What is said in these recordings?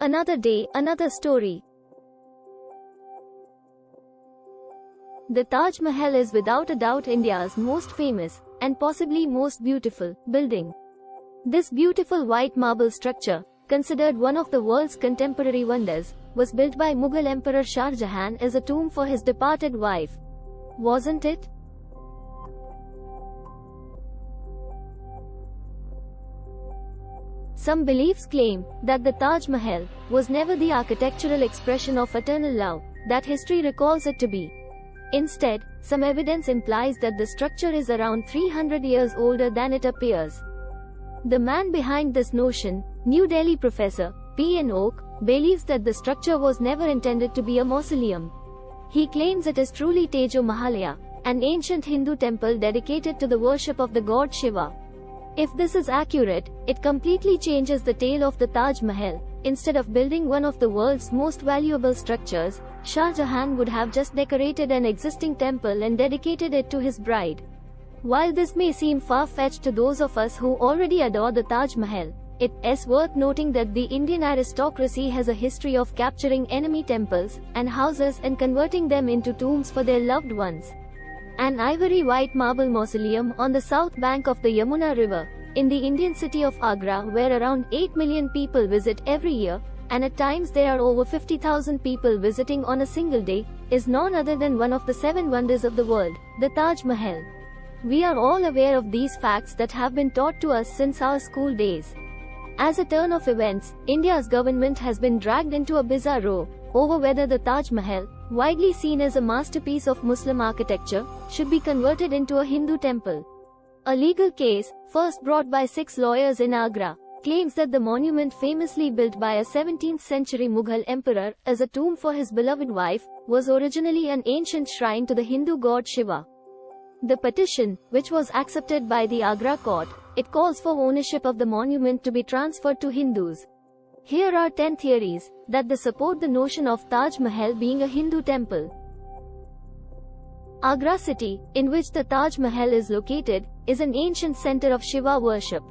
Another day, another story. The Taj Mahal is without a doubt India's most famous, and possibly most beautiful, building. This beautiful white marble structure, considered one of the world's contemporary wonders, was built by Mughal Emperor Shah Jahan as a tomb for his departed wife. Wasn't it? Some beliefs claim that the Taj Mahal was never the architectural expression of eternal love that history recalls it to be. Instead, some evidence implies that the structure is around 300 years older than it appears. The man behind this notion, New Delhi professor P.N. Oak, believes that the structure was never intended to be a mausoleum. He claims it is truly Tejo Mahalaya, an ancient Hindu temple dedicated to the worship of the god Shiva. If this is accurate, it completely changes the tale of the Taj Mahal. Instead of building one of the world's most valuable structures, Shah Jahan would have just decorated an existing temple and dedicated it to his bride. While this may seem far-fetched to those of us who already adore the Taj Mahal, it is worth noting that the Indian aristocracy has a history of capturing enemy temples and houses and converting them into tombs for their loved ones. An ivory white marble mausoleum on the south bank of the Yamuna River, in the Indian city of Agra, where around 8 million people visit every year, and at times there are over 50,000 people visiting on a single day, is none other than one of the 7 wonders of the world, the Taj Mahal. We are all aware of these facts that have been taught to us since our school days. As a turn of events, India's government has been dragged into a bizarre row over whether the Taj Mahal, widely seen as a masterpiece of Muslim architecture, should be converted into a Hindu temple. A legal case, first brought by 6 lawyers in Agra, claims that the monument famously built by a 17th-century Mughal emperor as a tomb for his beloved wife, was originally an ancient shrine to the Hindu god Shiva. The petition, which was accepted by the Agra court, it calls for ownership of the monument to be transferred to Hindus. Here are 10 theories that support the notion of Taj Mahal being a Hindu temple. Agra city, in which the Taj Mahal is located, is an ancient center of Shiva worship.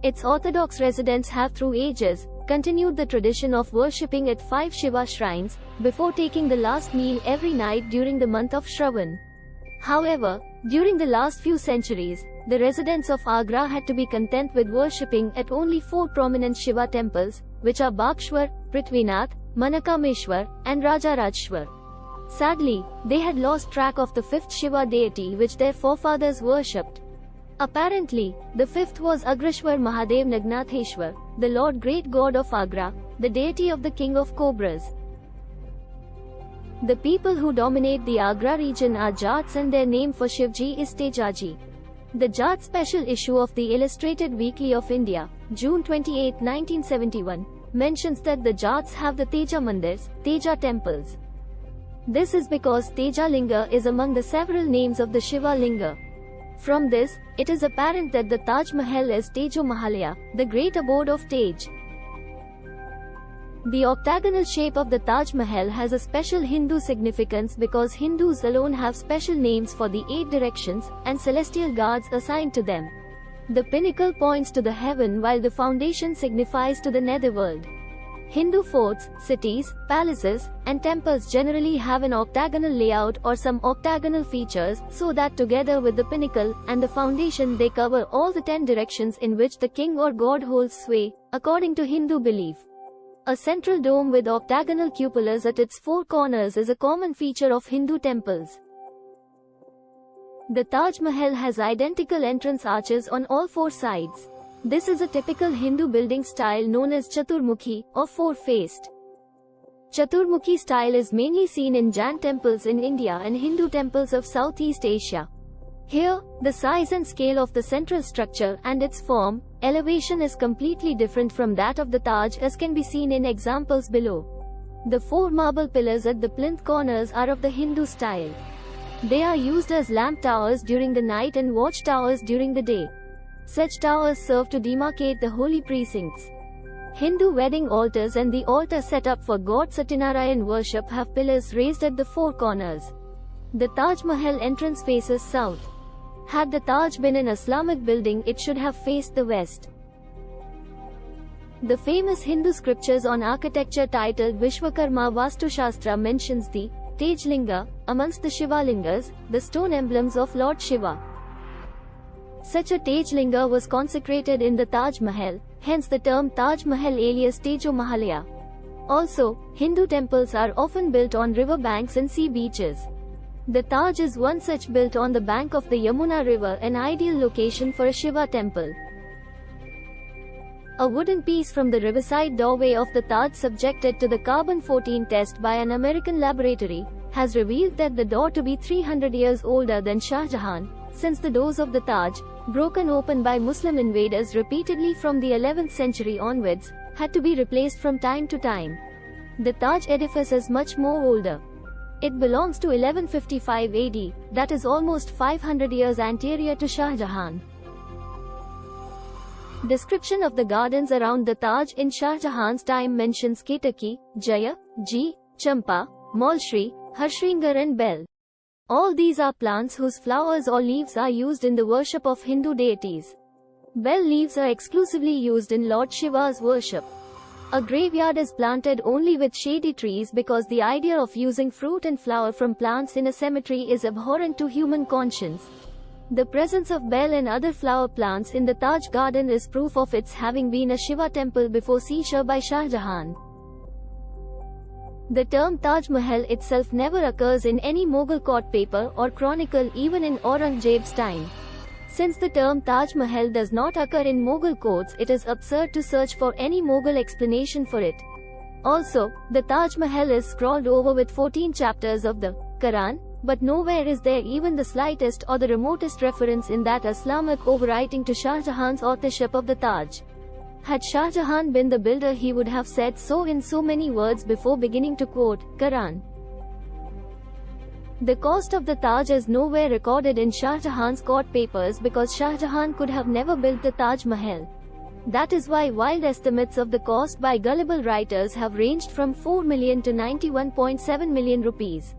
Its orthodox residents have through ages continued the tradition of worshipping at 5 Shiva shrines before taking the last meal every night during the month of Shravan. However, during the last few centuries, the residents of Agra had to be content with worshipping at only 4 prominent Shiva temples, which are Bakshwar, Prithvinath, Manakameshwar, and Rajarajshwar. Sadly, they had lost track of the 5th Shiva deity which their forefathers worshipped. Apparently, the 5th was Agrashwar Mahadev Nagnatheshwar, the Lord Great God of Agra, the deity of the King of Cobras. The people who dominate the Agra region are Jats and their name for Shivji is Tejaji. The Jat special issue of the Illustrated Weekly of India, June 28, 1971, mentions that the Jats have the Teja Mandirs, Teja temples. This is because Teja Linga is among the several names of the Shiva Linga. From this, it is apparent that the Taj Mahal is Tejo Mahalaya, the great abode of Tej. The octagonal shape of the Taj Mahal has a special Hindu significance because Hindus alone have special names for the 8 directions and celestial guards assigned to them. The pinnacle points to the heaven while the foundation signifies to the netherworld. Hindu forts, cities, palaces, and temples generally have an octagonal layout or some octagonal features so that together with the pinnacle and the foundation they cover all the 10 directions in which the king or god holds sway, according to Hindu belief. A central dome with octagonal cupolas at its 4 corners is a common feature of Hindu temples. The Taj Mahal has identical entrance arches on all 4 sides. This is a typical Hindu building style known as Chaturmukhi, or 4-faced. Chaturmukhi style is mainly seen in Jain temples in India and Hindu temples of Southeast Asia. Here, the size and scale of the central structure and its form, elevation is completely different from that of the Taj as can be seen in examples below. The 4 marble pillars at the plinth corners are of the Hindu style. They are used as lamp towers during the night and watch towers during the day. Such towers serve to demarcate the holy precincts. Hindu wedding altars and the altar set up for God Satyanarayan worship have pillars raised at the 4 corners. The Taj Mahal entrance faces south. Had the Taj been an Islamic building, it should have faced the west. The famous Hindu scriptures on architecture titled Vishwakarma Vastu Shastra mentions the Tej Linga amongst the Shiva Lingas, the stone emblems of Lord Shiva. Such a Tej Linga was consecrated in the Taj Mahal, hence the term Taj Mahal alias Tejo Mahalaya. Also, Hindu temples are often built on river banks and sea beaches. The Taj is one such built on the bank of the Yamuna River, an ideal location for a Shiva temple. A wooden piece from the riverside doorway of the Taj, subjected to the carbon-14 test by an American laboratory, has revealed that the door to be 300 years older than Shah Jahan, since the doors of the Taj, broken open by Muslim invaders repeatedly from the 11th century onwards, had to be replaced from time to time. The Taj edifice is much more older. It belongs to 1155 AD, that is almost 500 years anterior to Shah Jahan. Description of the gardens around the Taj in Shah Jahan's time mentions Ketaki, Jaya, Ji, Champa, Malshri, Harshringar and Bell. All these are plants whose flowers or leaves are used in the worship of Hindu deities. Bell leaves are exclusively used in Lord Shiva's worship. A graveyard is planted only with shady trees because the idea of using fruit and flower from plants in a cemetery is abhorrent to human conscience. The presence of bell and other flower plants in the Taj garden is proof of its having been a Shiva temple before seizure by Shah Jahan. The term Taj Mahal itself never occurs in any Mughal court paper or chronicle, even in Aurangzeb's time. Since the term Taj Mahal does not occur in Mughal courts, it is absurd to search for any Mughal explanation for it. Also, the Taj Mahal is scrawled over with 14 chapters of the Quran, but nowhere is there even the slightest or the remotest reference in that Islamic overwriting to Shah Jahan's authorship of the Taj. Had Shah Jahan been the builder, he would have said so in so many words before beginning to quote Quran. The cost of the Taj is nowhere recorded in Shah Jahan's court papers because Shah Jahan could have never built the Taj Mahal. That is why wild estimates of the cost by gullible writers have ranged from 4 million to 91.7 million rupees.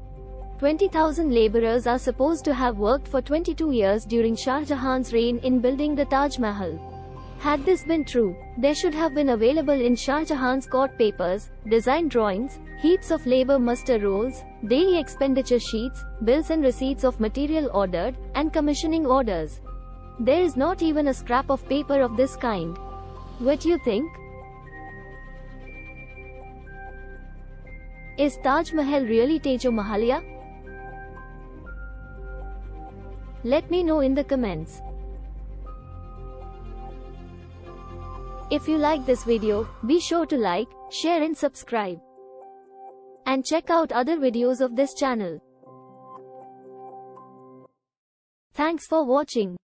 20,000 laborers are supposed to have worked for 22 years during Shah Jahan's reign in building the Taj Mahal. Had this been true, there should have been available in Shah Jahan's court papers, design drawings, heaps of labor muster rolls, daily expenditure sheets, bills and receipts of material ordered, and commissioning orders. There is not even a scrap of paper of this kind. What do you think? Is Taj Mahal really Tejo Mahalaya? Let me know in the comments. If you like this video, be sure to like, share and subscribe. And check out other videos of this channel. Thanks for watching.